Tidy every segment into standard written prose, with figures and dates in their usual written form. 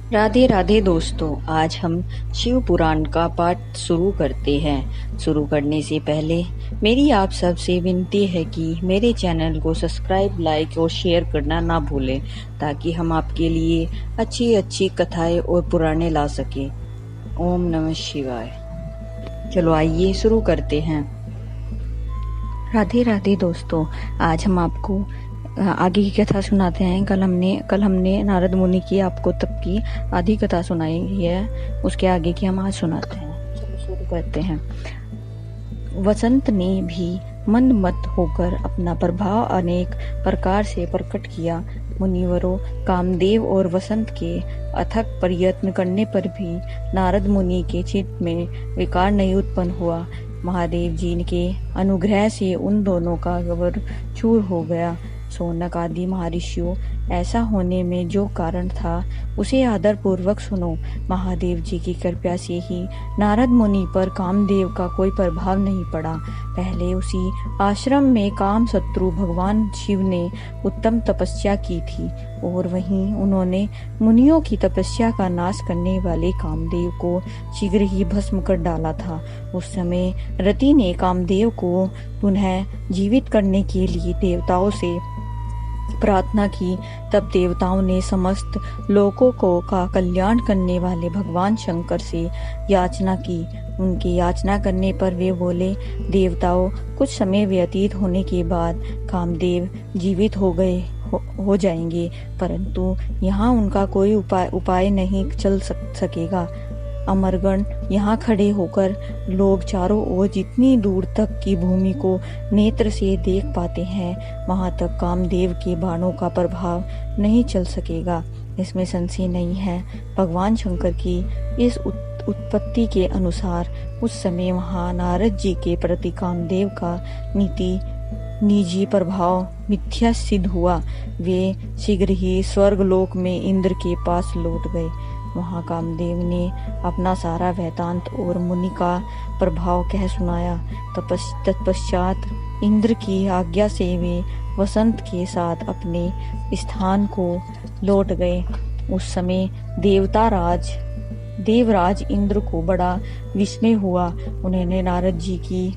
राधे राधे दोस्तों। आज हम शिव पुराण का पाठ शुरू करते हैं। शुरू करने से पहले मेरी आप सबसे विनती है कि मेरे चैनल को सब्सक्राइब, लाइक और शेयर करना ना भूलें, ताकि हम आपके लिए अच्छी अच्छी कथाएं और पुराणे ला सकें। ओम नमः शिवाय। चलो आइए शुरू करते हैं। राधे राधे दोस्तों, आज हम आपको आगे की कथा सुनाते हैं। कल हमने नारद मुनि की आपको तब की आधी कथा सुनाई है, उसके आगे की हम आज सुनाते हैं। चलो शुरू करते हैं। वसंत ने भी मंद मत होकर अपना प्रभाव अनेक प्रकार से प्रकट किया। मुनिवरों, कामदेव और वसंत के अथक प्रयत्न करने पर भी नारद मुनि के चित्त में विकार नहीं उत्पन्न हुआ। महादेव जी के अनुग्रह से उन दोनों का गौरव चूर हो गया। शौनक आदि महर्षियों, ऐसा होने में जो कारण था उसे आदर पूर्वक सुनो। महादेव जी की कृपा से ही नारद मुनि पर कामदेव का कोई प्रभाव नहीं पड़ा। पहले उसी आश्रम में काम शत्रु भगवान शिव ने उत्तम तपस्या की थी, और वहीं उन्होंने मुनियों की तपस्या का नाश करने वाले कामदेव को शीघ्र ही भस्म कर डाला था। उस समय रति ने कामदेव को पुनः जीवित करने के लिए देवताओं से प्रार्थना की। तब देवताओं ने समस्त लोकों का कल्याण करने वाले भगवान शंकर से याचना की। उनकी याचना करने पर वे बोले, देवताओं, कुछ समय व्यतीत होने के बाद कामदेव जीवित हो जाएंगे, परंतु यहाँ उनका कोई उपाय नहीं चल सकेगा। अमरगण यहाँ खड़े होकर लोग चारों ओर जितनी दूर तक की भूमि को नेत्र से देख पाते हैं, वहां तक कामदेव के बाणों का प्रभाव नहीं चल सकेगा। इसमें संशय नहीं है। भगवान शंकर की इस उत्पत्ति के अनुसार उस समय वहां नारद जी के प्रति कामदेव का निजी प्रभाव मिथ्या सिद्ध हुआ। वे शीघ्र ही स्वर्गलोक में इंद्र के पास लौट गए। वहां कामदेव ने अपना सारा वृतांत और मुनि का प्रभाव कह सुनाया। तत्पश्चात इंद्र की आज्ञा से वे वसंत के साथ अपने स्थान को लौट गए। उस समय देवराज इंद्र को बड़ा विस्मय हुआ। उन्होंने नारद जी की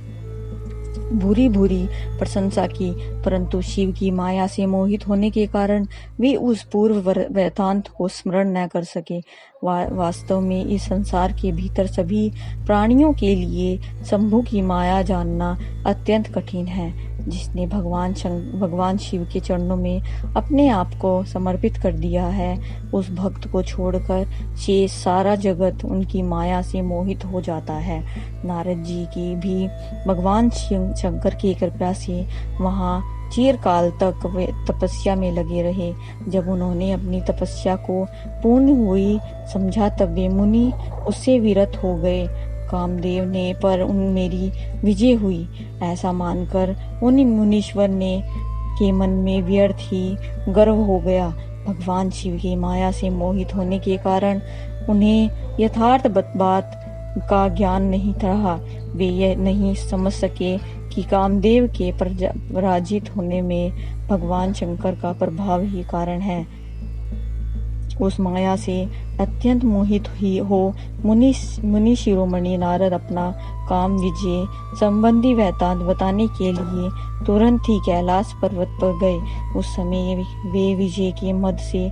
भूरी भूरी प्रशंसा की, परंतु शिव की माया से मोहित होने के कारण वे उस पूर्व वृतांत को स्मरण न कर सके। वास्तव में इस संसार के भीतर सभी प्राणियों के लिए शंभु की माया जानना अत्यंत कठिन है। जिसने भगवान शिव के चरणों में अपने आप को समर्पित कर दिया है, उस भक्त को छोड़कर शेष सारा जगत उनकी माया से मोहित हो जाता है। नारद जी की भी भगवान शंकर की कृपा से वहां चिरकाल तक वे तपस्या में लगे रहे। जब उन्होंने अपनी तपस्या को पूर्ण हुई समझा, तब वे मुनि उससे विरत हो गए। कामदेव ने पर मेरी विजय हुई, ऐसा मानकर उन मुनीश्वर के मन में व्यर्थ ही गर्व हो गया। भगवान शिव की माया से मोहित होने के कारण उन्हें यथार्थ बात का ज्ञान नहीं रहा। वे यह नहीं समझ सके कि कामदेव के पराजित होने में भगवान शंकर का प्रभाव ही कारण है। उस माया से अत्यंत मोहित हो मुनि शिरोमणि नारद अपना काम विजय संबंधी वृतांत बताने के लिए तुरंत ही कैलाश पर्वत पर गए। उस समय वे विजय के मद से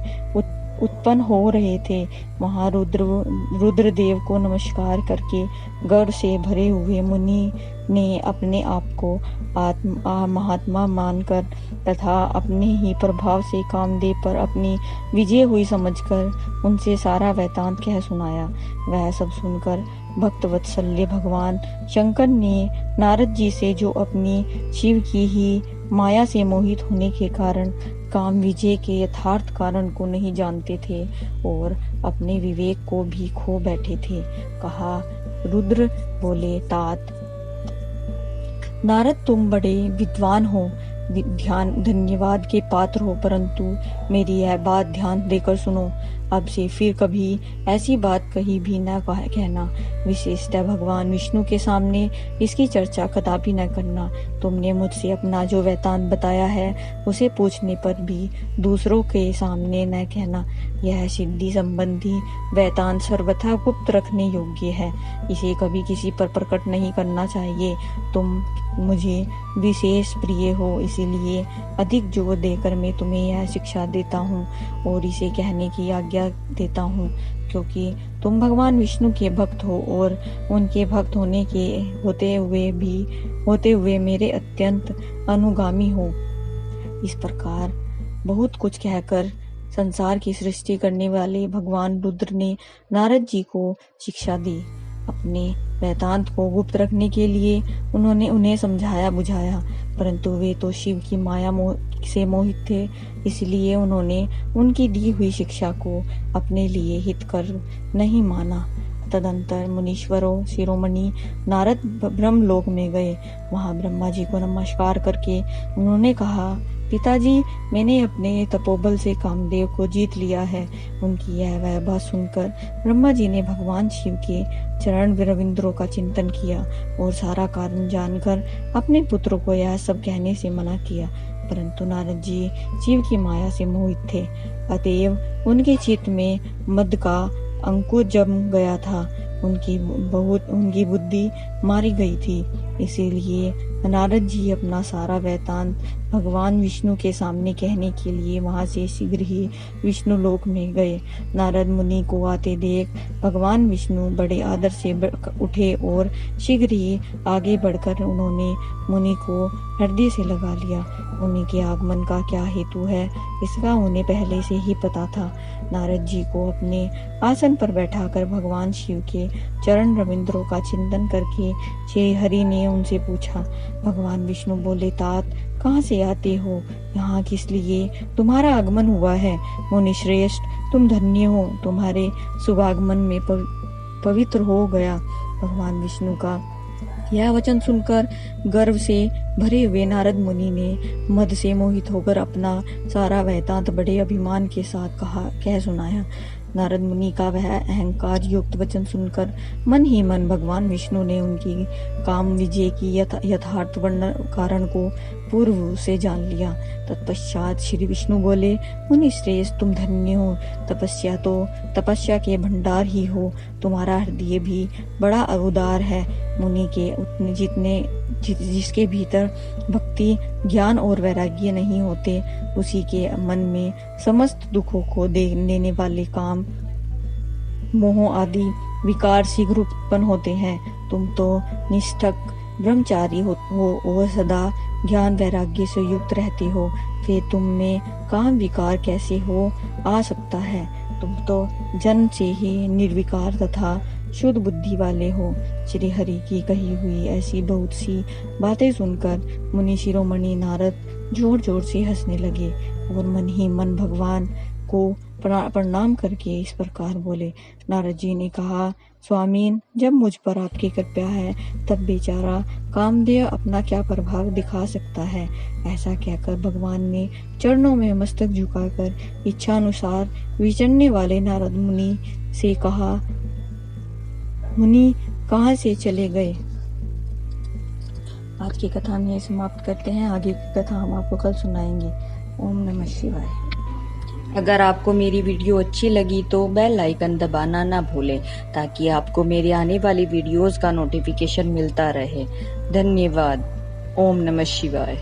उत्पन्न हो रहे थे। वहां रुद्रदेव को नमस्कार करके गर्व से भरे हुए मुनि ने अपने आप को महात्मा मानकर तथा अपने ही प्रभाव से कामदेव पर अपनी विजय हुई समझकर उनसे सारा वृतांत कह सुनाया। वह सब सुनकर भक्त वत्सल्य भगवान शंकर ने नारद जी से, जो अपनी शिव की ही माया से मोहित होने के कारण काम विजय के यथार्थ कारण को नहीं जानते थे और अपने विवेक को भी खो बैठे थे, कहा। रुद्र बोले, तात नारद, तुम बड़े विद्वान हो, धन्यवाद के पात्र हो, परंतु मेरी यह बात ध्यान देकर सुनो। अब से फिर कभी ऐसी बात कहीं भी न कहना, विशेषतः भगवान विष्णु के सामने इसकी चर्चा कदापि न करना। तुमने मुझसे अपना जो वृत्तांत बताया है उसे पूछने पर भी दूसरों के सामने न कहना। यह सिद्धि संबंधी वृत्तांत सर्वथा गुप्त रखने योग्य है, इसे कभी किसी पर प्रकट नहीं करना चाहिए। तुम मुझे विशेष प्रिय हो, इसीलिए अधिक जोर देकर मैं तुम्हें यह शिक्षा देता हूँ और इसे कहने की आज्ञा देता हूँ, क्योंकि तुम भगवान विष्णु के भक्त हो और उनके भक्त होते हुए मेरे अत्यंत अनुगामी हो। इस प्रकार बहुत कुछ कहकर संसार की सृष्टि करने वाले भगवान रुद्र ने नारद जी को शिक्षा दी। अपने वृत्तांत को गुप्त रखने के लिए उन्होंने उन्हें समझाया बुझाया, परंतु वे तो शिव की माया से मोहित थे, इसलिए उन्होंने उनकी दी हुई शिक्षा को अपने लिए हितकर नहीं माना। तदंतर मुनीश्वरों शिरोमणि नारद ब्रह्मलोक में गए। वहां ब्रह्मा जी को नमस्कार करके उन्होंने कहा, पिताजी, मैंने अपने तपोबल से कामदेव को जीत लिया है। उनकी यह बात सुनकर ब्रह्मा जी ने भगवान शिव के चरण रविंद्रों का चिंतन किया और सारा कारण जानकर अपने पुत्र को यह सब कहने से मना किया, परंतु नारद जी शिव की माया से मोहित थे, अतएव उनके चित्त में मद का अंकुर जम गया था। उनकी बुद्धि मारी गई थी, इसीलिए नारद जी अपना सारा वृत्तांत भगवान विष्णु के सामने कहने के लिए वहां से शीघ्र ही विष्णु लोक में गए। नारद मुनि को आते देख भगवान विष्णु बड़े आदर से उठे और शीघ्र ही आगे बढ़कर उन्होंने मुनि को हृदय से लगा लिया। मुनि के आगमन का क्या हेतु है, इसका उन्हें पहले से ही पता था। नारद जी को अपने आसन पर बैठाकर भगवान शिव के चरण रविंद्रों का चिंतन करके श्री हरि ने उनसे पूछा। भगवान विष्णु बोले, तात, कहाँ से आते हो? यहाँ किस लिए तुम्हारा आगमन हुआ है? मुनि श्रेष्ठ, तुम धन्य हो, तुम्हारे शुभागमन में पवित्र हो गया। भगवान विष्णु का यह वचन सुनकर गर्व से भरे हुए नारद मुनि ने मद से मोहित होकर अपना सारा वृत्तांत बड़े अभिमान के साथ कह सुनाया। नारद मुनि का वह अहंकार युक्त वचन सुनकर मन ही मन भगवान विष्णु ने उनकी काम विजय की यथार्थ कारण को पूर्व से जान लिया। तत्पश्चात श्री विष्णु बोले, मुनि श्रेष्ठ, तुम धन्य हो, तपस्या के भंडार ही हो, तुम्हारा हृदय भी बड़ा उदार है। मुनि के जिसके भीतर भक्ति, ज्ञान और वैराग्य नहीं होते, उसी के मन में समस्त दुखों को देने वाले काम, मोह आदि विकार शीघ्र उत्पन्न होते हैं। तुम तो निष्ठक ब्रह्मचारी हो और सदा ज्ञान वैराग्य से युक्त रहते हो, फिर तुम में काम विकार कैसे आ सकता है? तुम तो जन्म से ही निर्विकार तथा शुद्ध बुद्धि वाले हो। श्री हरि की कही हुई ऐसी बहुत सी बातें सुनकर मुनि शिरोमणि नारद जोर जोर से हंसने लगे और मन ही मन भगवान को प्रणाम करके इस प्रकार बोले। नारद जी ने कहा, स्वामीन, जब मुझ पर आपकी कृपा है तब बेचारा कामदेव अपना क्या प्रभाव दिखा सकता है। ऐसा कहकर भगवान ने चरणों में मस्तक झुकाकर इच्छानुसार विचरने वाले नारद मुनि से कहा, मुनि कहाँ से चले गए? आज की कथा हम यही समाप्त करते हैं। आगे की कथा हम आपको कल सुनाएंगे। ओम नमः शिवाय। अगर आपको मेरी वीडियो अच्छी लगी तो बेल आइकन दबाना ना भूलें, ताकि आपको मेरे आने वाली वीडियोस का नोटिफिकेशन मिलता रहे। धन्यवाद। ओम नमः शिवाय।